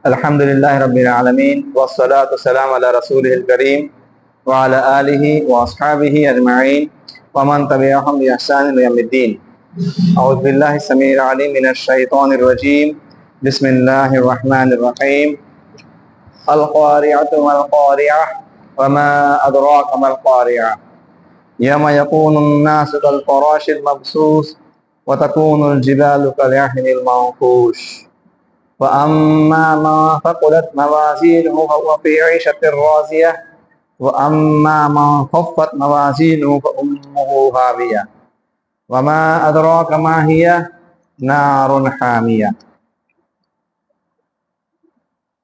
الحمد للہ رب العالمین والصلاة والسلام علی رسولہ الکریم وعلی آلہ واصحابہ اجمعین ومن تبعہم بإحسان الی یوم الدین۔ اعوذ باللہ السمیع العلیم من الشیطان الرجیم، بسم اللہ الرحمن الرحیم۔ القارعۃ ما القارعۃ وما ادراک ما القارعۃ یوم یکون الناس کالفراش المبثوث وتکون الجبال کالعہن المنفوش وَأَمَّا مَنْ ثَقُلَتْ مَوَازِينُهُ فَهُوَ فِي عِيشَةٍ رَاضِيَةٍ وَأَمَّا مَنْ خَفَّتْ مَوَازِينُهُ فَأُمُّهُ هَاوِيَةٌ وَمَا أَدْرَاكَ مَا هِيَهْ نَارٌ حَامِيَةٌ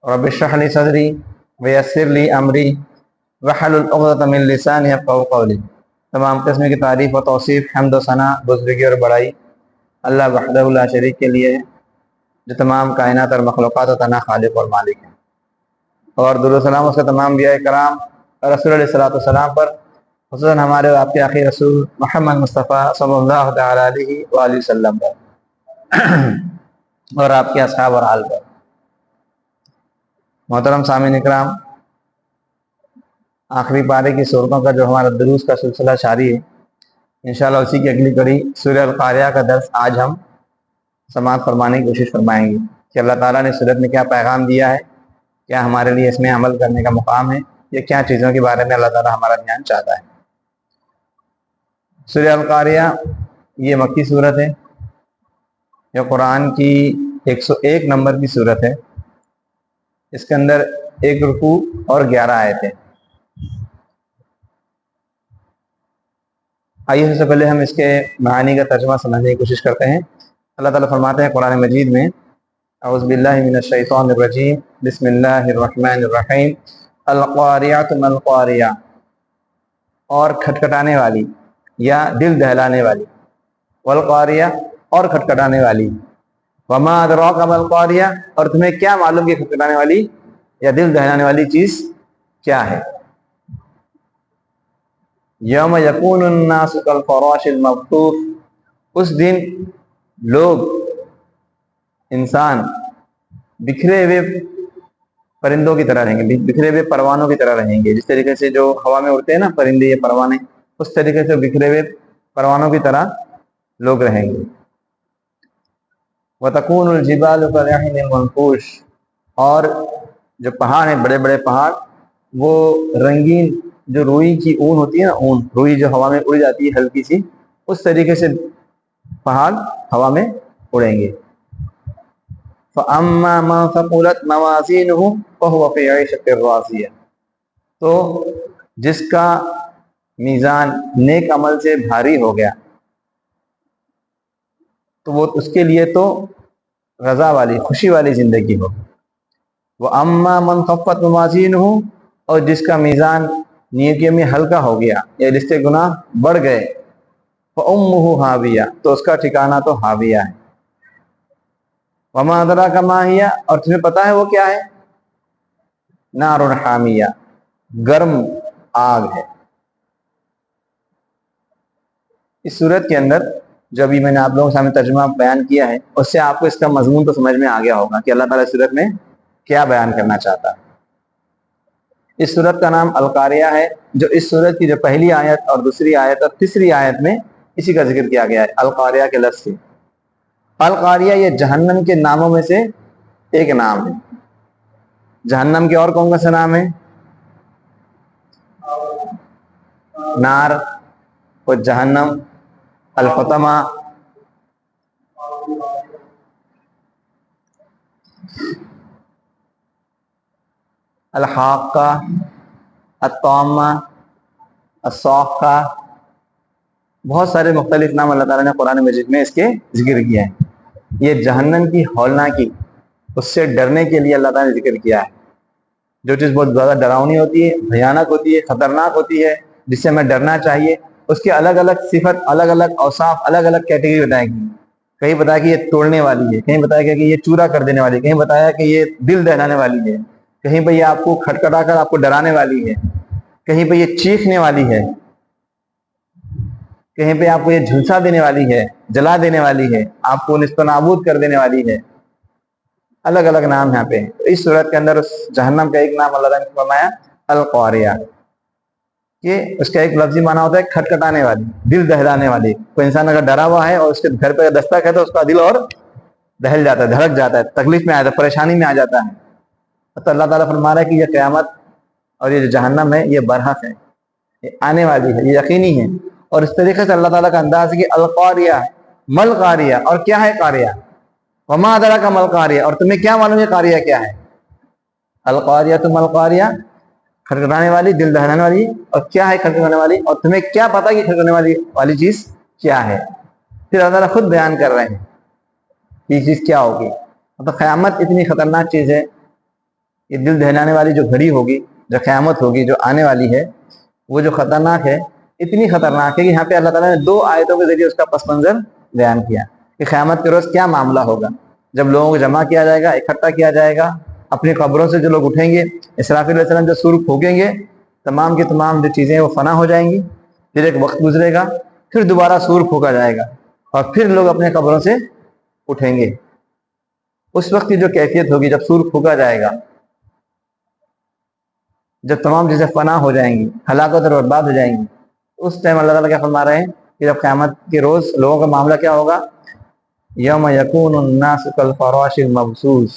رَبِّ اشْرَحْ لِي صَدْرِي وَيَسِّرْ لِي أَمْرِي وَاحْلُلْ عُقْدَةً مِنْ لِسَانِي يَفْقَهُوا قَوْلِي۔ تمام قسم کی تعریف و توصیف، حمد و ثنا، بزرگی اور بڑائی اللہ وحدہ لا شریک کے لیے ہے، جو تمام کائنات اور مخلوقات و تنہا خالق اور مالک ہیں، اور درود و سلام اس کے تمام انبیاء کرام اور رسول علیہ الصلوۃ والسلام پر، خصوصاً ہمارے اور آپ کے آخری رسول محمد مصطفیٰ صلی اللہ تعالیٰ علیہ وآلہ وسلم پر اور آپ کے اصحاب اور آل پر۔ محترم سامعین اکرام، آخری پارے کی صورتوں کا جو ہمارا دروس کا سلسلہ جاری ہے، انشاءاللہ اسی کی اگلی کڑی سورہ القاریہ کا درس آج ہم سماعت فرمانے کی کوشش فرمائیں گے کہ اللہ تعالیٰ نے سورت میں کیا پیغام دیا ہے، کیا ہمارے لیے اس میں عمل کرنے کا مقام ہے، یا کیا چیزوں کے بارے میں اللہ تعالیٰ ہمارا دھیان چاہتا ہے۔ سورہ القاریہ یہ مکی صورت ہے، یہ قرآن کی 101 نمبر کی صورت ہے۔ اس کے اندر 1 رکوع اور 11 آیتیں۔ آئیے سب سے پہلے ہم اس کے معانی کا ترجمہ سمجھنے کی کوشش کرتے ہیں۔ اللہ تعالیٰ فرماتے ہیں قرآن مجید میں، اعوذ باللہ من الشیطان الرجیم، بسم اللہ الرحمن الرحیم۔ القاریۃ ما القاریہ، اور کھٹکھٹانے والی یا دل دہلانے والی، والقاریہ اور کھٹکھٹانے والی، وما ادراک ما القاریہ اور تمہیں کیا معلوم کہ کھٹکھٹانے والی یا دل دہلانے والی چیز کیا ہے۔ یوم یکون الناس کالفراش المبثوث، اس دن لوگ، انسان بکھرے ہوئے پرندوں کی طرح رہیں گے، بکھرے ہوئے پروانوں کی طرح رہیں گے۔ جس طریقے سے جو ہوا میں اڑتے ہیں نا پرندے یا پروانے، اس طریقے سے بکھرے ہوئے پروانوں کی طرح لوگ رہیں گے۔ وَتَكُونُ الْجِبَالُ كَالْعِهْنِ الْمَنفُوشِ، اور جو پہاڑ ہیں، بڑے بڑے پہاڑ، وہ رنگین جو روئی کی اون ہوتی ہے نا، اون روئی جو ہوا میں اڑ جاتی ہے ہلکی سی، اس طریقے سے پہاڑ ہوا میں اڑیں گے۔ فَأَمَّا مَنْ ثَقُلَتْ مَوَازِينُهُ فَهُوَ فِي عِيشَةٍ رَاضِيَةٍ، تو جس کا میزان نیک عمل سے بھاری ہو گیا تو وہ اس کے لیے تو رضا والی، خوشی والی زندگی ہو۔ وَأَمَّا مَنْ خَفَّتْ مَوَازِينُهُ، اور جس کا میزان نیکیوں میں ہلکا ہو گیا یا جس سے گناہ بڑھ گئے، فَأُمُّهُ هَاوِيَةٌ، تو اس کا ٹھکانہ تو ہاویہ ہے۔ وَمَا أَدْرَاكَ مَا هِيَ، اور تمہیں پتہ ہے وہ کیا ہے؟ نَارٌ حَامِيَةٌ، گرم آگ ہے۔ اس صورت کے اندر جو ابھی میں نے آپ لوگوں کے سامنے ترجمہ بیان کیا ہے، اس سے آپ کو اس کا مضمون تو سمجھ میں آ گیا ہوگا کہ اللہ تعالیٰ اس صورت میں کیا بیان کرنا چاہتا ہے۔ اس صورت کا نام القاریہ ہے، جو اس صورت کی جو پہلی آیت اور دوسری آیت اور تیسری آیت میں اسی کا ذکر کیا گیا ہے، القاریہ کے لفظ سے۔ القاریہ یہ جہنم کے ناموں میں سے ایک نام ہے۔ جہنم کے اور کون سے نام ہیں؟ نار و جہنم، الحطمہ، الحاقہ، الطامہ، الصاخہ، بہت سارے مختلف نام اللہ تعالیٰ نے قرآن مجید میں اس کے ذکر کیا ہے۔ یہ جہنم کی ہولناکی، اس سے ڈرنے کے لیے اللہ تعالیٰ نے ذکر کیا ہے۔ جو چیز بہت زیادہ ڈراؤنی ہوتی ہے، بھیانک ہوتی ہے، خطرناک ہوتی ہے، جس سے ہمیں ڈرنا چاہیے، اس کے الگ الگ صفت، الگ الگ اوصاف، الگ الگ کیٹیگری بتائے گی۔ کہیں بتایا کہ یہ توڑنے والی ہے، کہیں بتایا کہ یہ چورا کر دینے والی ہے، کہیں بتایا کہ یہ دل دہلانے والی ہے، کہیں پہ یہ آپ کو کھٹکھٹا کر آپ کو ڈرانے والی ہے، کہیں پہ یہ چیخنے والی ہے، کہیں پہ آپ کو یہ جھلسا دینے والی ہے، جلا دینے والی ہے، آپ کو نیست و نابود کر دینے والی ہے۔ الگ الگ نام یہاں پہ ہیں. اس صورت کے اندر اس جہنم کا ایک نام اللہ تعالیٰ نے فرمایا القاریہ، کہ اس کا ایک لفظی معنی ہوتا ہے کھٹکھٹانے والی، دل دہلانے والی. کوئی انسان اگر ڈرا ہوا ہے اور اس کے گھر پہ دستک ہے تو اس کا دل اور دہل جاتا ہے، دھڑک جاتا ہے، تکلیف میں آ جاتا ہے، پریشانی میں آ جاتا ہے. تو اللہ تعالیٰ فرما رہا ہے کہ یہ قیامت اور یہ جو جہنم ہے یہ برحق ہے، یہ آنے والی ہے، یہ یقینی ہے. اور اس طریقے سے اللہ تعالیٰ کا انداز ہے کہ القاریہ مل قاریہ، اور کیا ہے قاریہ، وما ادراک مل قاریہ، اور تمہیں کیا معلوم ہے قاریہ کیا ہے. القاریہ تو مل قاریہ، کھٹکھٹانے والی، دل دہلانے والی، اور کیا ہے کھٹکھٹانے والی، اور تمہیں کیا پتا کہ کھٹکھٹانے والی چیز کیا ہے. پھر اللہ تعالیٰ خود بیان کر رہے ہیں کہ یہ چیز کیا ہوگی. تو قیامت اتنی خطرناک چیز ہے، یہ دل دہلانے والی جو گھڑی ہوگی، جو قیامت ہوگی، جو آنے والی ہے، وہ جو خطرناک ہے، اتنی خطرناک ہے کہ یہاں پہ اللہ تعالیٰ نے 2 آیتوں کے ذریعے اس کا پس منظر بیان کیا کہ قیامت کے روز کیا معاملہ ہوگا. جب لوگوں کو جمع کیا جائے گا، اکٹھا کیا جائے گا، اپنی قبروں سے جو لوگ اٹھیں گے، اسرافیل علیہ السلام جو سور پھونکیں گے، تمام کی تمام جو چیزیں وہ فنا ہو جائیں گی. پھر ایک وقت گزرے گا، پھر دوبارہ سور پھونکا جائے گا، اور پھر لوگ اپنے قبروں سے اٹھیں گے. اس وقت کی جو کیفیت ہوگی جب سور پھونکا جائے گا، جب تمام چیزیں فنا ہو جائیں گی، ہلاکت اور برباد ہو جائیں گی، اس ٹائم اللہ تعالیٰ کیا فرما رہے ہیں کہ جب قیامت کے روز لوگوں کا معاملہ کیا ہوگا، یوم یکون الناس کالفراش المبثوث،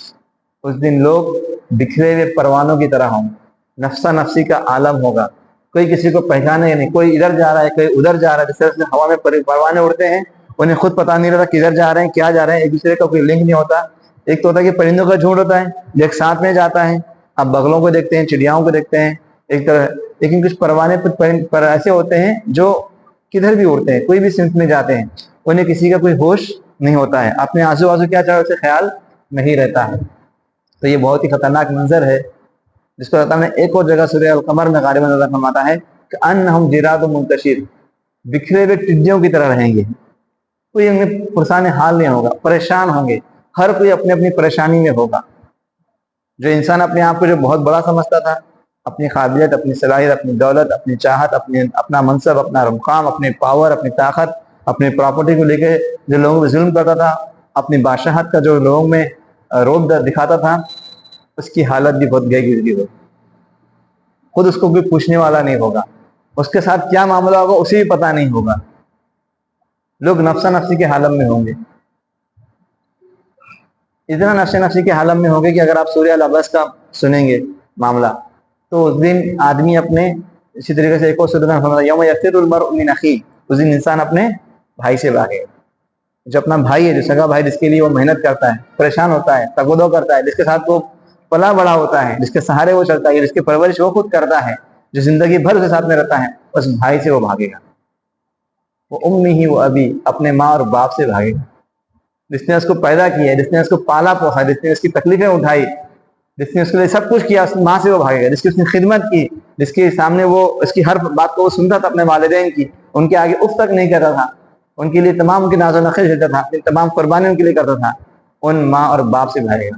اس دن لوگ بکھرے ہوئے پروانوں کی طرح ہوں گے، نفسا نفسی کا عالم ہوگا، کوئی کسی کو پہچانے نہیں، کوئی ادھر جا رہا ہے، کوئی ادھر جا رہا ہے. جس طرح سے ہوا میں پروانے اڑتے ہیں، انہیں خود پتہ نہیں رہتا کدھر جا رہے ہیں، کیا جا رہے ہیں، ایک دوسرے کا کوئی لنک نہیں ہوتا. ایک تو ہوتا ہے کہ پرندوں کا جھنڈ ہوتا ہے جو ایک ساتھ میں جاتا ہے، آپ بغلوں کو دیکھتے ہیں، چڑیاؤں کو دیکھتے ہیں ایک طرح، لیکن کچھ پروانے پر ایسے ہوتے ہیں جو کدھر بھی اڑتے ہیں، کوئی بھی سمت میں جاتے ہیں، انہیں کسی کا کوئی ہوش نہیں ہوتا ہے، اپنے آزو آزو کیا چاہے اسے خیال نہیں رہتا ہے. تو یہ بہت ہی خطرناک منظر ہے، جس کو اللہ تعالیٰ نے ایک اور جگہ سورہ القمر میں غالباً نظر فرماتا ہے کہ انہم جراد منتشر، بکھرے ہوئے ٹڈیوں کی طرح رہیں گے. کوئی ان میں پرسان حال نہیں ہوگا، پریشان ہوں گے، ہر کوئی اپنی اپنی پریشانی میں ہوگا. جو انسان اپنے آپ کو جو بہت بڑا سمجھتا تھا، اپنی قابلیت، اپنی صلاحیت، اپنی دولت، اپنی چاہت، اپنا منصب، اپنا مقام، اپنے پاور، اپنی طاقت، اپنی پراپرٹی کو لے کے جو لوگوں پہ ظلم کرتا تھا، اپنی بادشاہت کا جو لوگوں میں روب دکھاتا تھا، اس کی حالت بھی بہت گئی گزری ہوگی. خود اس کو کوئی پوچھنے والا نہیں ہوگا، اس کے ساتھ کیا معاملہ ہوگا اسے بھی پتہ نہیں ہوگا. لوگ نفسا نفسی کے حالت میں ہوں گے، اتنا نفس نفسی کے حالت میں ہوں گے کہ اگر آپ سورہ العبس کا سنیں گے معاملہ، تو اس دن آدمی اپنے، اسی طریقے سے ایک اور سورہ میں یوم یفر المرء من اخیہ، اس دن انسان اپنے بھائی سے بھاگے گا. جو اپنا بھائی ہے، جو سگا بھائی، جس کے لیے وہ محنت کرتا ہے، پریشان ہوتا ہے، تگودو کرتا ہے، جس کے ساتھ وہ پلا بڑا ہوتا ہے، جس کے سہارے وہ چلتا ہے، جس کی پرورش وہ خود کرتا ہے، جو زندگی بھر اس کے ساتھ میں رہتا ہے، اس بھائی سے وہ بھاگے گا. وہ امہ و ابی، اپنے ماں اور باپ سے بھاگے گا، جس نے اس کو پیدا کیا ہے، جس نے اس کو پالا پوسا، جس نے اس کی تکلیفیں اٹھائی، جس نے اس کے لیے سب کچھ کیا، اس ماں سے وہ بھاگے گا. جس کی اس نے خدمت کی، جس کے سامنے وہ اس کی ہر بات کو وہ سنتا تھا، اپنے والدین کی، ان کے آگے اف تک نہیں کرتا تھا، ان کے لیے تمام ان کی ناز و نخل جھیلتا تھا، تمام قربانی ان کے لیے کرتا تھا، ان ماں اور باپ سے بھاگے گا.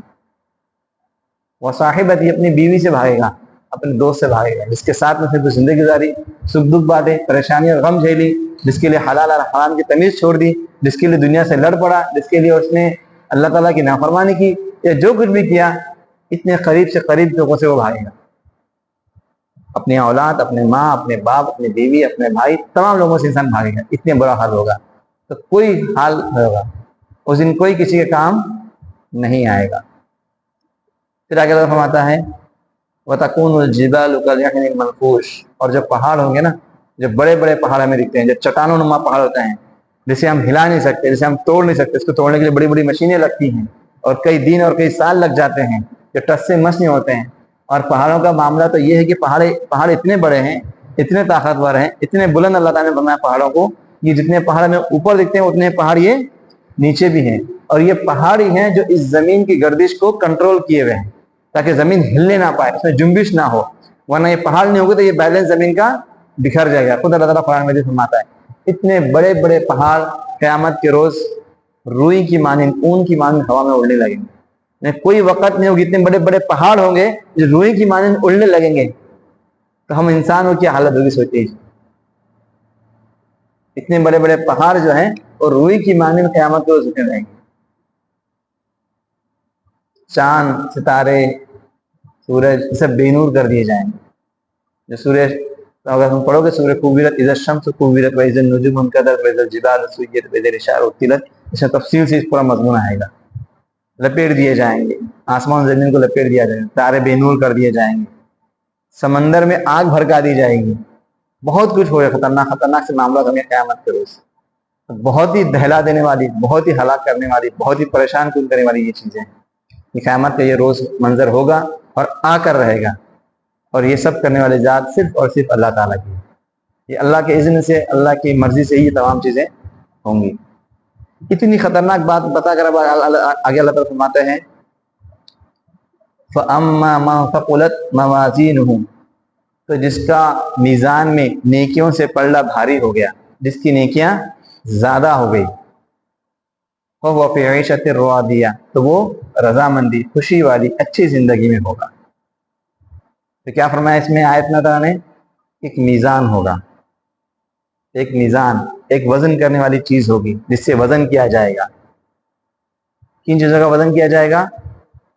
وہ صاحبتی، اپنی بیوی سے بھاگے گا، اپنے دوست سے بھاگے گا، جس کے ساتھ میں پھر زندگی گزاری، سکھ دکھ باتیں، پریشانی اور غم جھیلی، جس کے لیے حلال اور حرام کی تمیز چھوڑ دی، جس کے لیے دنیا سے لڑ پڑا، جس کے لیے اس نے اللہ تعالیٰ کی نافرمانی کی، یا جو کچھ بھی کیا، اتنے قریب سے قریب لوگوں سے وہ بھاگے گا. اپنی اولاد، اپنے ماں، اپنے باپ، اپنی بیوی، اپنے بھائی، تمام لوگوں سے انسان بھاگے گا. اتنے بڑا حال ہوگا، تو کوئی حال ہوگا اس دن، کوئی کسی کے کام نہیں آئے گا. پھر آگے اللہ فرماتا ہے وَتَكُونُ الْجِبَالُ كَالْعِهْنِ الْمَنْفُوشِ، اور جو پہاڑ ہوں گے نا، جو بڑے بڑے پہاڑ ہمیں دکھتے ہیں، جو چٹانوں نما پہاڑ ہوتے ہیں، جسے ہم ہلا نہیں سکتے، جسے ہم توڑ نہیں سکتے، اس کو توڑنے کے لیے بڑی بڑی مشینیں لگتی ہیں، اور کئی دن اور کئی سال لگ جاتے ہیں، جو ٹس سے مس نہیں ہوتے ہیں. اور پہاڑوں کا معاملہ تو یہ ہے کہ پہاڑ اتنے بڑے ہیں، اتنے طاقتور ہیں، اتنے بلند اللہ تعالیٰ نے بنایا پہاڑوں کو، یہ جتنے پہاڑ میں اوپر دکھتے ہیں اتنے پہاڑ یہ نیچے بھی ہیں. اور یہ پہاڑ ہی ہیں جو اس زمین کی گردش کو کنٹرول کیے ہوئے ہیں، تاکہ زمین ہلنے نہ پائے، اس میں جنبش نہ ہو، ورنہ یہ پہاڑ نہیں ہوگے تو یہ بیلنس زمین کا بکھر جائے گا. خود اللہ تعالیٰ قرآن مجید فرماتا ہے اتنے بڑے بڑے پہاڑ قیامت کے روز روئی کی مانند، اون کی مانند ہوا میں اڑنے لگیں گے. کوئی وقت نہیں ہوگی، اتنے بڑے بڑے پہاڑ ہوں گے جو روئی کی مانند اڑنے لگیں گے، تو ہم انسانوں کی حالت ہوگی سوچیے. اتنے بڑے بڑے پہاڑ جو ہیں اور روئی کی مانند قیامت کے روز اٹھنے لگیں گے. چاند ستارے سورج یہ سب بے نور کر دیے جائیں گے. جو سورج اگر ہم پڑھو گے سورہ کویرت اذا الشمس کویرت و اذا النجوم انکدرت و اذا الجبال سیرت و اذا العشار عطلت، اس میں تفصیل سے اس پورا مضمون آئے گا. لپیٹ دیے جائیں گے، آسمان زمین کو لپیٹ دیا جائے گا، تارے بے نور کر دیے جائیں گے، سمندر میں آگ بھڑکا دی جائے گی، بہت کچھ ہوگا. خطرناک خطرناک سے معاملات ہمیں قیامت کے روز، بہت ہی دہلا دینے والی، بہت ہی ہلاک کرنے والی، بہت ہی پریشان کن کرنے والی یہ چیزیں ہیں. قیامت کا یہ روز منظر ہوگا اور آ کر رہے گا، اور یہ سب کرنے والے ذات صرف اور صرف اللہ تعالیٰ کی. یہ اللہ کے اذن سے، اللہ کی مرضی سے یہ تمام چیزیں ہوں گی. اتنی خطرناک بات بتا کر اب آگے اللہ تعالیٰ فرماتے ہیں فَأَمَّا مَنْ ثَقُلَتْ مَوَازِينُهُ، تو جس کا میزان میں نیکیوں سے پلڑا بھاری ہو گیا، جس کی نیکیاں زیادہ ہو گئی، فَهُوَ فِي عِيشَةٍ رَاضِيَةٍ، تو وہ رضامندی، خوشی والی اچھی زندگی میں ہوگا. تو کیا فرمایا اس میں آیت میں تعالیٰ نے؟ ایک میزان ہوگا، ایک میزان، ایک وزن کرنے والی چیز ہوگی جس سے وزن کیا جائے گا. کن چیزوں کا وزن کیا جائے گا؟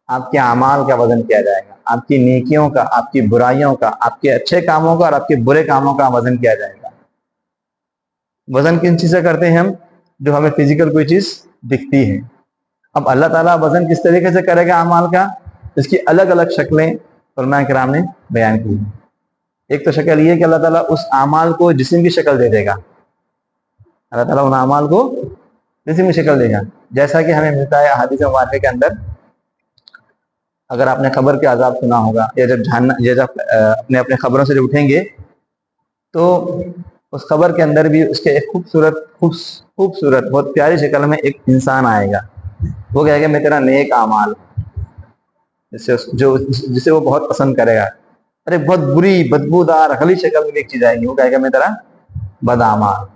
آپ کے اعمال کا وزن کیا جائے گا، آپ کی نیکیوں کا، آپ کی برائیوں کا، آپ کے اچھے کاموں کا اور آپ کے برے کاموں کا وزن کیا جائے گا. وزن کن چیز سے کرتے ہیں ہم؟ جو ہمیں فزیکل کوئی چیز دکھتی ہے. اب اللہ تعالیٰ وزن کس طریقے سے کرے گا اعمال کا؟ اس کی الگ الگ شکلیں علماء کرام نے بیان کی. ایک تو شکل یہ کہ اللہ تعالیٰ اس اعمال کو جسم کی شکل دے دے گا. اللہ تعالیٰ ان اعمال کو جسم کی شکل دے گا، جیسا کہ ہمیں ملتا ہے احادیث مبارکہ کے اندر. اگر آپ نے قبر کے عذاب سنا ہوگا، یا جب اپنے اپنے قبروں سے جب اٹھیں گے تو اس قبر کے اندر بھی اس کے ایک خوبصورت بہت پیاری شکل میں ایک انسان آئے گا. وہ کہے گا میں تیرا نیک اعمال، جسے وہ بہت پسند کرے گا. ارے بہت بری بدبودار خلی شکل میں ایک چیز آئے گی، وہ کہے گا میں تیرا بد اعمال.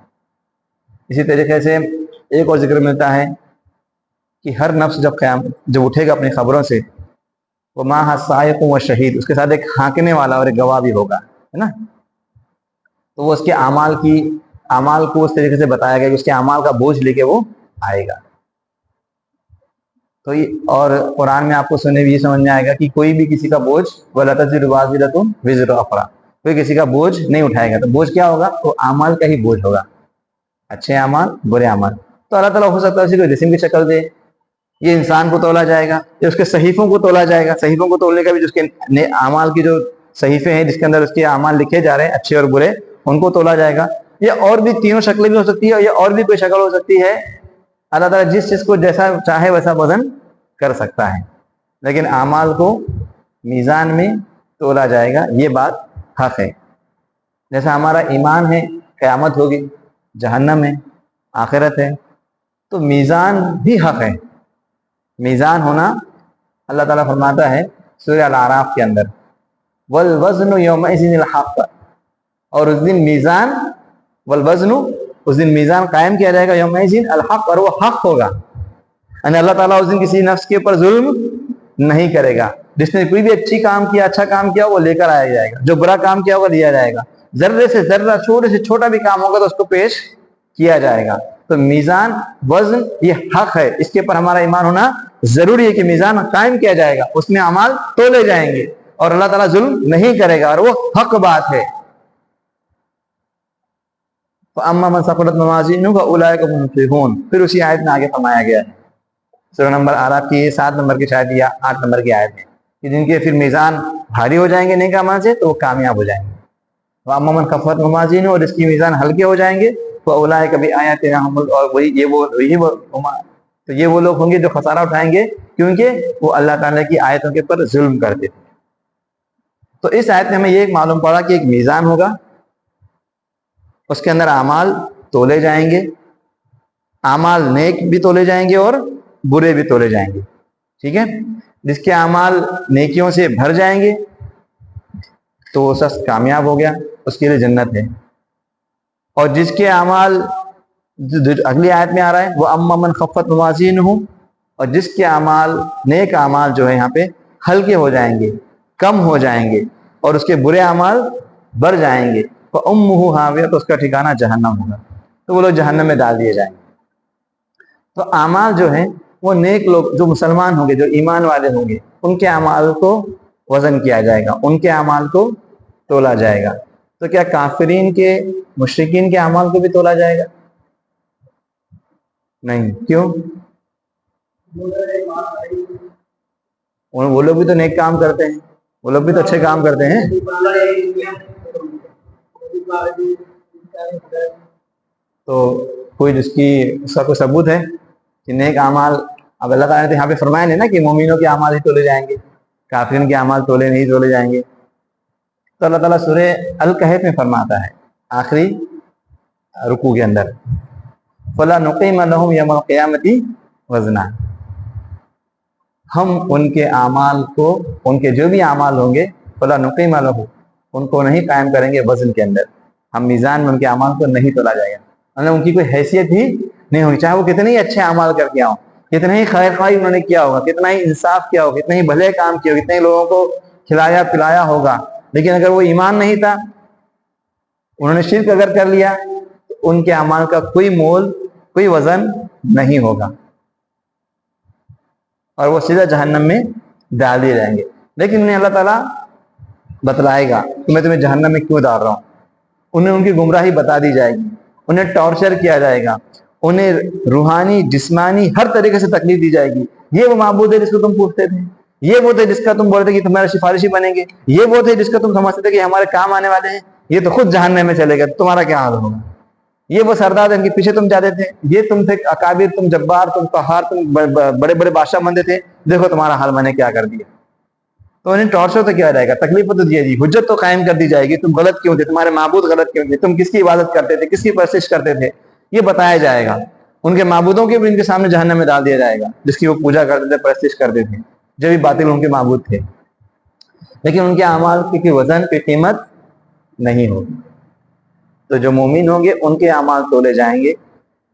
اسی طریقے سے ایک اور ذکر ملتا ہے کہ ہر نفس جب اٹھے گا اپنی خبروں سے، وہ ماہ سائق و شہید، اس کے ساتھ ایک ہانکنے والا اور ایک گواہ بھی ہوگا، ہے نا. تو وہ اس کے اعمال کو اس طریقے سے بتایا گیا کہ اس کے اعمال کا بوجھ لے کے وہ آئے گا. تو اور قرآن میں آپ کو سننے بھی یہ سمجھ میں آئے گا کہ کوئی بھی کسی کا بوجھ وَلَا تَزِرُ وَازِرَةٌ وِزْرَ أُخْرَىٰ، کوئی کسی کا بوجھ نہیں اٹھائے گا. تو بوجھ کیا ہوگا؟ وہ اعمال کا ہی بوجھ ہوگا، اچھے اعمال برے اعمال. تو اللہ تعالیٰ ہو سکتا ہے اسی کو جسم کی شکل دے، یہ انسان کو تولا جائے گا، یا اس کے صحیفوں کو تولا جائے گا. صحیفوں کو تولنے کا بھی جس کے اعمال کی جو صحیفے ہیں جس کے اندر اس کے اعمال لکھے جا رہے ہیں اچھے اور برے، ان کو تولا جائے گا. یا اور بھی تینوں شکلیں بھی ہو سکتی ہے، یا اور بھی کوئی شکل ہو سکتی ہے. اللہ تعالیٰ جس چیز کو جیسا چاہے ویسا وزن کر سکتا ہے، لیکن اعمال کو میزان میں تولا جائے گا. یہ بات حق ہے. جیسا ہمارا ایمان ہے قیامت ہوگی، جہنم ہے، آخرت ہے، تو میزان بھی حق ہے. میزان ہونا اللہ تعالیٰ فرماتا ہے سورہ الاعراف کے اندر والوزن یومئذ الحق، اور اس دن میزان والوزن، اس دن میزان قائم کیا جائے گا یومئذ الحق، اور وہ حق ہوگا. یعنی اللہ تعالیٰ اس دن کسی نفس کے اوپر ظلم نہیں کرے گا. جس نے کوئی بھی اچھی کام کیا، اچھا کام کیا، وہ لے کر آیا جائے گا. جو برا کام کیا ہوگا دیا جائے گا. ذرے سے ذرہ، چھوٹے سے چھوٹا بھی کام ہوگا تو اس کو پیش کیا جائے گا. تو میزان وزن یہ حق ہے، اس کے اوپر ہمارا ایمان ہونا ضروری ہے کہ میزان قائم کیا جائے گا، اس میں اعمال تولے جائیں گے اور اللہ تعالیٰ ظلم نہیں کرے گا، اور وہ حق بات ہے. فَأَمَّا مَنْ ثَقُلَتْ مَوَازِينُهُ فَأُولَٰئِكَ هُمُ الْمُفْلِحُونَ. پھر اسی آیت میں آگے فرمایا گیا ہے، سورہ نمبر اعراف کی 7 نمبر کی شاید یا 8 نمبر کی آیت ہے، کہ جن کے پھر میزان بھاری ہو جائیں گے نیک اعمال سے تو وہ کامیاب ہو جائیں گے. وَأَمَّا مَنْ خَفَّتْ مَوَازِينُهُ، اور جس کی میزان ہلکے ہو جائیں گے، فَأُولَٰئِكَ بِآيَاتِنَا هُمُ، اور تو یہ وہ لوگ ہوں گے جو خسارہ اٹھائیں گے، کیونکہ وہ اللہ تعالیٰ کی آیتوں کے پر ظلم کرتے تھے. تو اس آیت میں ہمیں یہ معلوم پڑا کہ ایک میزان ہوگا، اس کے اندر اعمال تولے جائیں گے، اعمال نیک بھی تولے جائیں گے اور برے بھی تولے جائیں گے. ٹھیک ہے. جس کے اعمال نیکیوں سے بھر جائیں گے تو وہ شخص کامیاب ہو گیا، اس کے لیے جنت ہے. اور جس کے اعمال اگلی آیت میں آ رہا ہے وہ اما من خفت موازینہ، اور جس کے اعمال نیک اعمال جو ہے یہاں پہ ہلکے ہو جائیں گے، کم ہو جائیں گے، اور اس کے برے اعمال بڑھ جائیں گے، فَأُمُّهُ ہاویہ، تو اس کا ٹھکانہ جہنم ہوگا. تو وہ لوگ جہنم میں ڈال دیے جائیں گے. تو اعمال جو ہیں وہ نیک لوگ جو مسلمان ہوں گے، جو ایمان والے ہوں گے، ان کے اعمال کو وزن کیا جائے گا، ان کے اعمال کو تولا جائے گا۔ تو کیا کافرین کے، مشرکین کے اعمال کو بھی تولا جائے گا؟ نہیں۔ کیوں؟ وہ لوگ بھی تو نیک کام کرتے ہیں، وہ لوگ بھی تو اچھے کام کرتے ہیں۔ تو کوئی اس کا کوئی ثبوت ہے کہ نیک اعمال؟ اب اللہ تعالیٰ نے یہاں پہ فرمایا نہیں نا کہ مومنوں کے اعمال ہی تولے جائیں گے، کافرین کے اعمال نہیں تولے جائیں گے۔ تو اللہ تعالیٰ سورہ الکہف میں فرماتا ہے آخری رکوع کے اندر، فَلَا نُقِيمَ لَهُمْ يَوْمَ الْقِيَامَةِ وَزْنًا، ہم ان کے اعمال کو، ان کے جو بھی اعمال ہوں گے، فَلَا نُقِيمَ لَهُ، ان کو نہیں قائم کریں گے وزن کے اندر، ہم میزان میں ان کے اعمال کو نہیں تولا جائے گا، مطلب ان کی کوئی حیثیت ہی نہیں ہوگی، چاہے وہ کتنے ہی اچھے اعمال کر کے آؤں، کتنے ہی خیر خواہی انہوں نے کیا ہوگا، کتنا ہی انصاف کیا ہوگا، کتنے ہی بھلے کام کیے ہوگا، کتنے ہی لوگوں کو کھلایا پلایا ہوگا، لیکن اگر وہ ایمان نہیں تھا، انہوں نے شرک اگر کر لیا، تو ان کے اعمال کا کوئی مول، کوئی وزن نہیں ہوگا، اور وہ سیدھا جہنم میں ڈال دیے جائیں گے۔ لیکن انہیں اللہ تعالیٰ بتلائے گا کہ میں تمہیں جہنم میں کیوں ڈال رہا ہوں، انہیں ان کی گمراہی بتا دی جائے گی، انہیں ٹارچر کیا جائے گا، انہیں روحانی جسمانی ہر طریقے سے تکلیف دی جائے گی۔ یہ وہ معبود ہے جس کو تم پوچھتے تھے، یہ وہ تھے جس کا تم بولتے کہ تمہارے سفارشی بنیں گے، یہ وہ تھے جس کا تم سمجھتے تھے کہ ہمارے کام آنے والے ہیں، یہ تو خود جہنم میں چلے گا، تمہارا کیا حال ہوگا؟ یہ وہ سردار ان کے پیچھے تم جاتے تھے، یہ تم تھے اکابر، تم جبار، تم قہار، تم بڑے بڑے بادشاہ بنتے تھے، دیکھو تمہارا حال میں نے کیا کر دیا۔ تو انہیں ٹارچر تو کیا جائے گا، تکلیف تو دی جائے گی، حجت تو قائم کر دی جائے گی، تم غلط کیوں تھے، تمہارے معبود غلط کیوں تھے، تم کس کی عبادت کرتے تھے، کس کی پرستش کرتے تھے، یہ بتایا جائے گا۔ ان کے معبودوں کے بھی ان کے سامنے جہنم میں ڈال دیا جائے گا، جس کی وہ پوجا کرتے تھے، پرستش کرتے تھے، جو بھی باطل ان کے معبود تھے، لیکن ان کے اعمال کی وزن کی قیمت نہیں ہوگی۔ تو جو مومن ہوں گے ان کے اعمال تولے جائیں گے،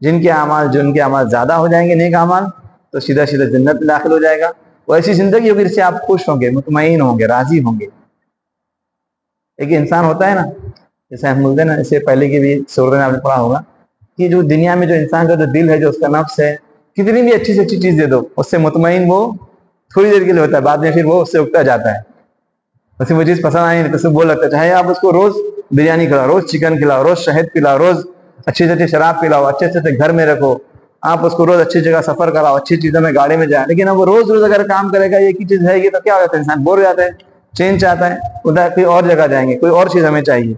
جن کے اعمال زیادہ ہو جائیں گے، نیک اعمال، تو سیدھا سیدھا جنت میں داخل ہو جائے گا۔ وہ ایسی زندگی ہوگی جس سے آپ خوش ہوں گے، مطمئن ہوں گے، راضی ہوں گے۔ ایک انسان ہوتا ہے نا، جیسے ہم بولتے ہیں نا، اس سے پہلے کی بھی سورت میں آپ نے پڑھا ہوگا کہ جو دنیا میں جو انسان کا جو دل ہے، جو اس کا نفس ہے، کتنی بھی اچھی سے اچھی چیز دے دو، اس سے مطمئن وہ تھوڑی دیر کے لیے ہوتا ہے، بعد میں پھر وہ اس سے اگتا جاتا ہے، اسے وہ چیز پسند آئی نہیں تو اسے بول لگتا ہے، چاہے آپ اس کو روز بریانی کھلاؤ، روز چکن کھلاؤ، روز شہد پلاؤ، روز اچھی سے اچھی شراب پلاؤ، اچھے سے گھر میں رکھو، آپ اس کو روز اچھی جگہ سفر کراؤ، اچھی چیزوں میں گاڑی میں جائے، لیکن اب وہ روز روز اگر کام کرے گا ایک ہی چیز ہے یہ، تو کیا ہو جاتا ہے، انسان بور ہو جاتا ہے، چینج چاہتا ہے، ادھر کوئی اور جگہ جائیں گے، کوئی اور چیز ہمیں چاہیے،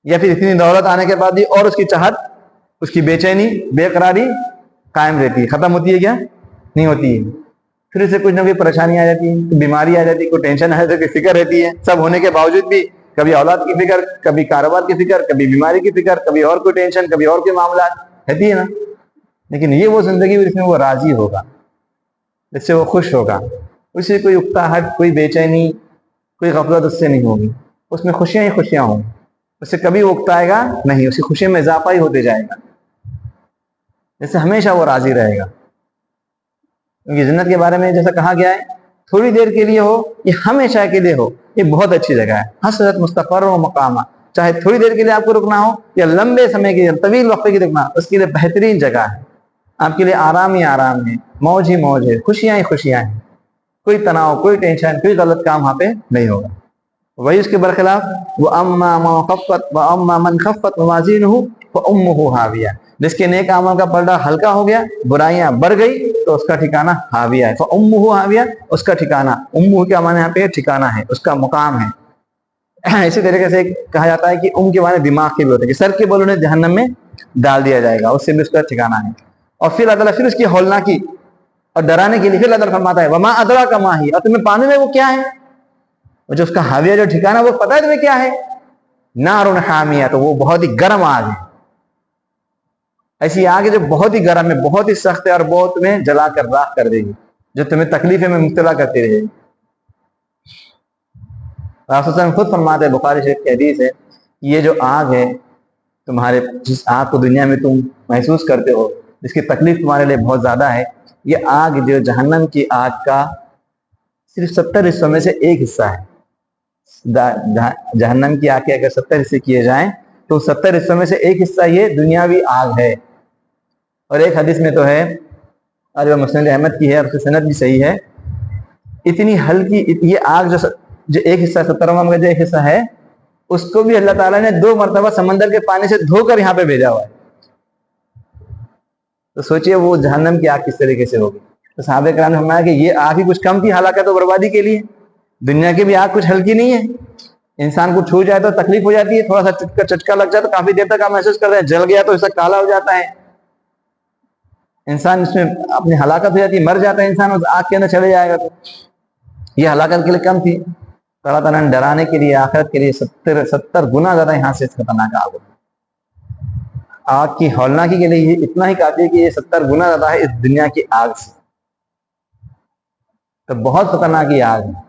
یا پھر اتنی دولت آنے کے بعد بھی اور اس کی چاہت، اس کی بے چینی، بے قراری قائم رہتی ہے، ختم ہوتی ہے کیا؟ نہیں ہوتی ہے۔ پھر اسے کچھ نہ کوئی پریشانی آ جاتی ہے، بیماری آ جاتی ہے، کوئی ٹینشن آ جاتی ہے، کوئی فکر رہتی ہے، سب ہونے کے باوجود بھی کبھی اولاد کی فکر، کبھی کاروبار کی فکر، کبھی بیماری کی فکر، کبھی اور کوئی ٹینشن، کبھی اور کوئی معاملات رہتی ہے نا۔ لیکن یہ وہ زندگی جس میں وہ راضی ہوگا، جس سے وہ خوش ہوگا، اس سے کوئی اکتاہٹ، کوئی بے چینی، کوئی غفلت اس سے نہیں ہوگی، اس میں خوشیاں ہی خوشیاں ہوں گی، اس سے کبھی وہ اکتائے گا نہیں، اس کی خوشی میں اضافہ ہی ہوتے جائے گا، جس سے ہمیشہ وہ راضی رہے گا۔ کیونکہ جنت کے بارے میں جیسا کہا گیا ہے، تھوڑی دیر کے لیے ہو یہ ہمیشہ کے لیے ہو، یہ بہت اچھی جگہ ہے، حسرت مستقر و مقامہ، چاہے تھوڑی دیر کے لیے آپ کو رکنا ہو یا لمبے سمے کے لیے، طویل وقت کے لیے رکنا، اس کے لیے بہترین جگہ ہے، آپ کے لیے آرام ہی آرام ہے، موج ہی موج ہے، خوشیاں ہی خوشیاں ہیں، کوئی تناؤ، کوئی ٹینشن، کوئی غلط کام وہاں پہ نہیں ہوگا۔ وہی اس کے برخلاف وَأَمَّا مَنْ خَفَّتْ مَوَازِينُهُ فَأُمُّهُ هَاوِيَةٌ، جس کے نیک اعمال کا پلڑا ہلکا ہو گیا، برائیاں بڑھ گئی، تو اس کا ٹھکانہ ہاویہ ہے، فَأُمُّهُ هَاوِيَةٌ، اس کا ٹھکانہ، امُّ کیا معنی یہاں پہ ٹھکانہ ہے، اس کا مقام ہے۔ اسی طریقے سے کہا جاتا ہے کہ کے معنی دماغ کے بھی ہوتے ہیں، کہ سر کے بل انہیں جہنم میں ڈال دیا جائے گا، اس سے بھی اس کا ٹھکانہ ہے۔ اور پھر اللہ تعالیٰ پھر اس کی ہولناکی اور ڈرانے کے لیے پھر اللہ تعالیٰ فرماتا ہے وَمَا أَدْرَاكَ مَا هِيَ، اور تمہیں پانی میں وہ کیا ہے، اور جو اس کا حاویہ جو ٹھکانہ وہ پتہ ہے تمہیں کیا ہے، نَارٌ حَامِيَةٌ، تو وہ بہت ہی گرم آگ ہے، ایسی آگ ہے جو بہت ہی گرم ہے، بہت ہی سخت ہے، اور بہت تمہیں جلا کر راکھ کر دے گی، جو تمہیں تکلیفیں میں مبتلا کرتی رہے گی۔ رسول صلی اللہ علیہ وسلم خود فرماتے ہیں، بخاری شریف کی حدیث ہے، یہ جو آگ ہے تمہارے، جس آگ کو دنیا میں تم محسوس کرتے ہو، جس کی تکلیف تمہارے لیے بہت زیادہ ہے، یہ آگ جو جہنم کی آگ کا صرف 70 حصوں میں سے ایک حصہ ہے۔ جہنم کی آگ کے اگر 70 حصے کیے جائیں تو 70 حصوں میں سے ایک حصہ یہ دنیاوی آگ ہے۔ اور ایک حدیث میں تو ہے اور مسند احمد کی ہے اور اس کی سند بھی صحیح ہے. اتنی ہلکی یہ آگ جو ایک حصہ 70واں کا جو ایک حصہ ہے اس کو بھی اللہ تعالیٰ نے 2 مرتبہ سمندر کے پانی سے دھو کر یہاں پہ بھیجا ہوا ہے. تو سوچئے وہ جہنم کی آگ کس طریقے سے ہوگی. تو صحابہ کرام نے فرمایا کہ یہ آگ ہی کچھ کم تھی ہلاکت و بربادی کے لیے. دنیا کی بھی آگ کچھ ہلکی نہیں ہے. انسان کو چھو جائے تو تکلیف ہو جاتی ہے, تھوڑا سا چٹکا لگ جائے تو کافی دیر تک آپ محسوس کرتے ہیں, جل گیا تو اس سے کالا ہو جاتا ہے, انسان اس میں اپنی ہلاکت ہو جاتی ہے, مر جاتا ہے انسان اس آگ کے اندر چلے جائے گا. تو یہ ہلاکت کے لیے کم تھی. اللہ تعالیٰ نے ڈرانے کے لیے آخرت کے لیے 70 گنا زیادہ یہاں سے خطرناک آگ ہوگی. آگ کی ہولناکی کے لیے یہ اتنا ہی کافی ہے کہ یہ 70 گنا زیادہ ہے اس دنیا کی آگ سے. تو بہت خطرناک یہ آگ ہے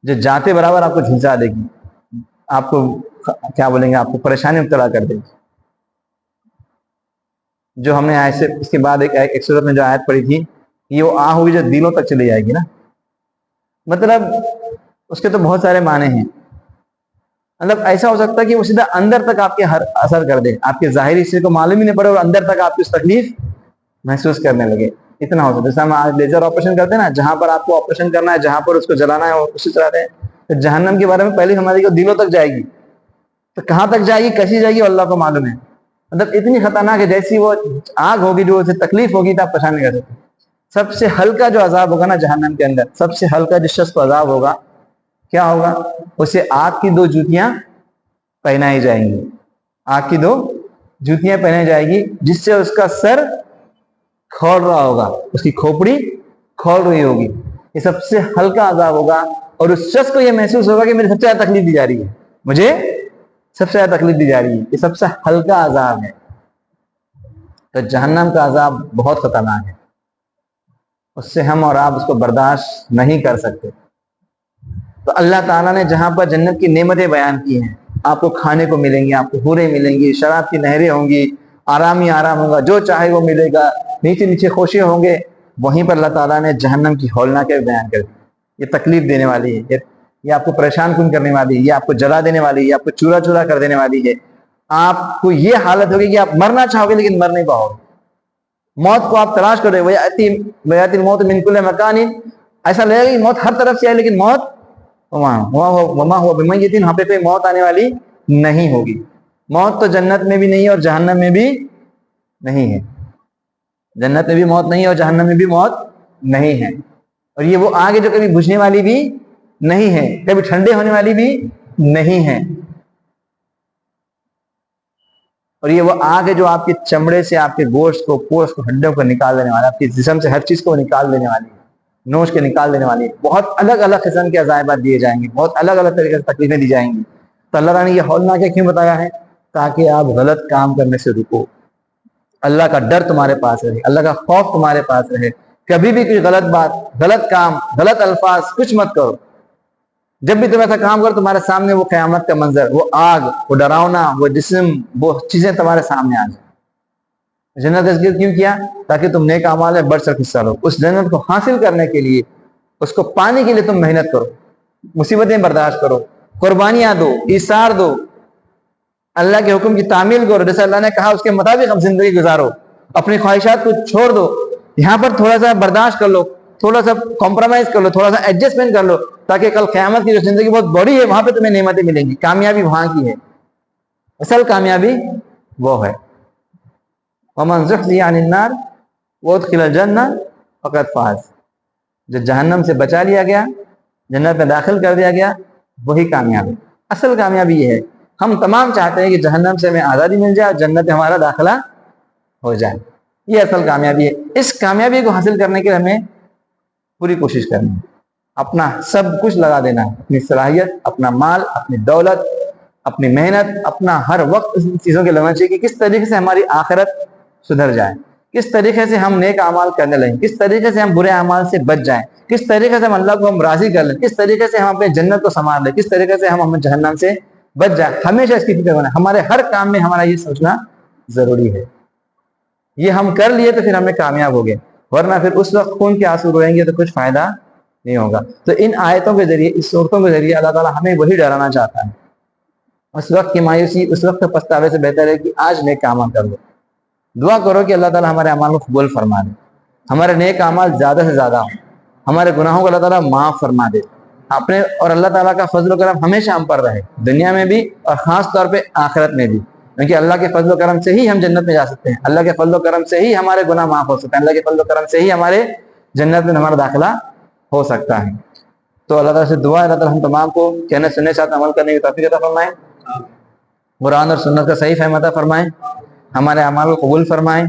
جو جاتے برابر آپ کو جھنسا دے گی, آپ کو کیا بولیں گے, آپ کو پریشانی مبتلا کر دے گی. جو ہم نے آیت سے اس کے بعد ایک سورت میں جو آیت پڑھی تھی, یہ وہ آگ ہوگی جو دلوں تک چلی جائے گی نا. مطلب اس کے تو بہت سارے معنی ہیں. مطلب ایسا ہو سکتا ہے کہ وہ سیدھا اندر تک آپ کے ہر اثر کر دے, آپ کے ظاہری حصے کو معلوم ہی نہیں پڑے اور اندر تک آپ کی اس تکلیف محسوس کرنے لگے. اتنا ہو سکتا ہے. جیسے ہم آج لیزر آپریشن کرتے ہیں نا, جہاں پر آپ کو آپریشن کرنا ہے, جہاں پر اس کو جلانا ہے, اسی طرح ہے. تو جہنم کے بارے میں پہلے ہماری دلوں تک جائے گی. تو کہاں تک جائے گی, کیسی جائے گی, اللہ کو معلوم ہے. مطلب اتنی خطرناک ہے, جیسی وہ آگ ہوگی جو اسے تکلیف ہوگی تو آپ پریشان نہیں کر سکتے. سب سے ہلکا جو عذاب ہوگا نا جہنم کے اندر, سب سے ہلکا جس شخص کو عذاب ہوگا, کیا ہوگا, اسے آگ کی 2 جوتیاں پہنائی جائیں گی. آگ کی 2 جوتیاں پہنائی جائے گی جس سے اس کا سر کھول رہا ہوگا, اس کی کھوپڑی کھول رہی ہوگی. یہ سب سے ہلکا عذاب ہوگا. اور اس شخص کو یہ محسوس ہوگا کہ میری سب سے زیادہ تکلیف دی جا رہی ہے, مجھے سب سے زیادہ تکلیف دی جا رہی ہے. یہ سب سے ہلکا عذاب ہے. تو جہنم کا عذاب بہت خطرناک ہے, اس سے ہم اور آپ اس کو برداشت نہیں کر سکتے. تو اللہ تعالیٰ نے جہاں پر جنت کی نعمتیں بیان کی ہیں, آپ کو کھانے کو ملیں گی, آپ کو حوریں ملیں گی, شراب کی نہریں ہوں گی, آرام ہی آرام ہوگا, جو چاہے وہ ملے گا, نیچے نیچے خوشی ہوں گے. وہیں پر اللہ تعالیٰ نے جہنم کی ہولناکیاں بیان کر دی. یہ تکلیف دینے والی ہے, یہ آپ کو پریشان کن کرنے والی ہے, یہ آپ کو جلا دینے والی ہے, یہ آپ کو چورا چورا کر دینے والی ہے. آپ کو یہ حالت ہوگی کہ آپ مرنا چاہو گے لیکن مر نہیں پاؤ گے. موت کو آپ تلاش کرو, وَيَأْتِي الْمَوْتُ مِنْ كُلِّ مَكَانٍ, ایسا لگے گا کہ موت ہر طرف سے ہے لیکن موت وَمَا هُوَ بِمَيِّتٍ, وہاں پہ کوئی موت آنے والی نہیں ہوگی. موت تو جنت میں بھی نہیں ہے اور جہنم میں بھی نہیں ہے. جنت میں بھی موت نہیں ہے اور جہنم میں بھی موت نہیں ہے. اور یہ وہ آگ ہے جو کبھی بجھنے والی بھی نہیں ہے, کبھی ٹھنڈے ہونے والی بھی نہیں ہے. اور یہ وہ آگ ہے جو آپ کے چمڑے سے, آپ کے گوشت کو, پوست کو, ہڈیوں کو نکال دینے والا, آپ کے جسم سے ہر چیز کو نکال دینے والی ہے, نوچ کے نکال دینے والی ہے. بہت الگ الگ قسم کے عذابات دیے جائیں گے, بہت الگ الگ طریقے سے تکلیفیں دی جائیں گی. تو اللہ تعالیٰ نے یہ ہولناکیاں کیوں بتایا ہے, تاکہ آپ غلط کام کرنے سے رکو, اللہ کا ڈر تمہارے پاس رہے, اللہ کا خوف تمہارے پاس رہے. کبھی بھی کوئی غلط بات, غلط کام, غلط الفاظ کچھ مت کرو. جب بھی تم ایسا کام کرو تمہارے سامنے وہ قیامت کا منظر, وہ آگ, وہ ڈراونا, وہ جسم, وہ چیزیں تمہارے سامنے آ جائیں. جنت کا ذکر کیوں کیا, تاکہ تم نیک اعمال میں بڑھ چڑھ حصہ لو. اس جنت کو حاصل کرنے کے لیے, اس کو پانے کے لیے تم محنت کرو, مصیبتیں برداشت کرو, قربانیاں دو, ایثار دو, اللہ کے حکم کی تعمیل کرو. جیسے اللہ نے کہا اس کے مطابق اب زندگی گزارو, اپنی خواہشات کو چھوڑ دو. یہاں پر تھوڑا سا برداشت کر لو, تھوڑا سا کمپرومائز کر لو, تھوڑا سا ایڈجسٹمنٹ کر لو, تاکہ کل قیامت کی جو زندگی بہت بڑی ہے وہاں پہ تمہیں نعمتیں ملیں گی. کامیابی وہاں کی ہے, اصل کامیابی وہ ہے. وَمَنْ زُحْزِحَ عَنِ النَّارِ وَأُدْخِلَ الْجَنَّةَ فَقَدْ فَازَ, جو جہنم سے بچا لیا گیا, جنت میں داخل کر دیا گیا, وہی کامیاب ہے. اصل کامیابی یہ ہے. ہم تمام چاہتے ہیں کہ جہنم سے ہمیں آزادی مل جائے اور جنت میں ہمارا داخلہ ہو جائے. یہ اصل کامیابی ہے. اس کامیابی کو حاصل کرنے کے لیے ہمیں پوری کوشش کرنی ہے, اپنا سب کچھ لگا دینا ہے, اپنی صلاحیت, اپنا مال, اپنی دولت, اپنی محنت, اپنا ہر وقت ان چیزوں کے لگنا چاہیے کہ کس طریقے سے ہماری آخرت سدھر جائے, کس طریقے سے ہم نیک اعمال کرنے لگیں, کس طریقے سے ہم برے اعمال سے بچ جائیں, کس طریقے سے ہم اللہ کو ہم راضی کر لیں, کس طریقے سے ہم اپنے جنت کو سنوار لیں, کس طریقے سے ہم جہنم سے بچ جائیں. ہمیشہ اس کی فکر ہونا, ہمارے ہر کام میں ہمارا یہ سوچنا ضروری ہے. یہ ہم کر لیے تو پھر ہمیں کامیاب ہو گئے, ورنہ پھر اس وقت خون کے آنسو روئیں گے تو کچھ فائدہ نہیں ہوگا. تو ان آیتوں کے ذریعے, اس صورتوں کے ذریعے اللہ تعالیٰ ہمیں وہی ڈرانا چاہتا ہے. اس وقت کی مایوسی, اس وقت پچھتاوے سے بہتر ہے کہ آج نیک کام کر لو, دعا کرو کہ اللہ تعالیٰ ہمارے اعمال کو قبول فرما دے، ہمارے نیک اعمال زیادہ سے زیادہ ہوں، ہمارے گناہوں کو اللہ تعالیٰ معاف فرما دے اپنے، اور اللہ تعالیٰ کا فضل و کرم ہمیشہ ہم پر رہے، دنیا میں بھی اور خاص طور پہ آخرت میں بھی، کیونکہ اللہ کے فضل و کرم سے ہی ہم جنت میں جا سکتے ہیں، اللہ کے فضل و کرم سے ہی ہمارے گناہ معاف ہو سکتے ہیں، اللہ کے فضل و کرم سے ہی ہمارے جنت میں ہمارا داخلہ ہو سکتا ہے۔ تو اللہ تعالیٰ سے دعا ہے اللہ تعالیٰ ہم تمام کو کہنے سننے ساتھ عمل کرنے کی توفیق عطا فرمائیں، قرآن اور سنت کا صحیح فہم عطا فرمائیں، ہمارے اعمال کو قبول فرمائیں،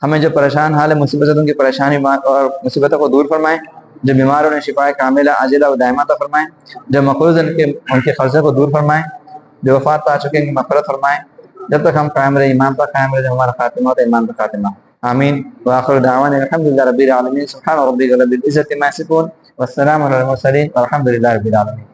ہمیں جو پریشان حال ہے مصیبت ان کی پریشانی اور مصیبتوں کو دور فرمائیں، جو بیمار انہیں شفا کاملہ عاجلہ و دائمہ عطا فرمائیں، جو مقروض ان کے قرضے کو دور فرمائیں، جو وفات پا چکے ان کی مغفرت فرمائیں، جب تک ہم قائم رہے ایمان پر قائم رہے، جب ہمارا خاتمہ ہوتا ہے ایمان پر خاتمہ۔ آمین وآخر دعوانا الحمدللہ رب العالمین، سبحان ربک رب العزۃ عما یصفون والسلام علی المرسلین والحمد للہ رب العالمین۔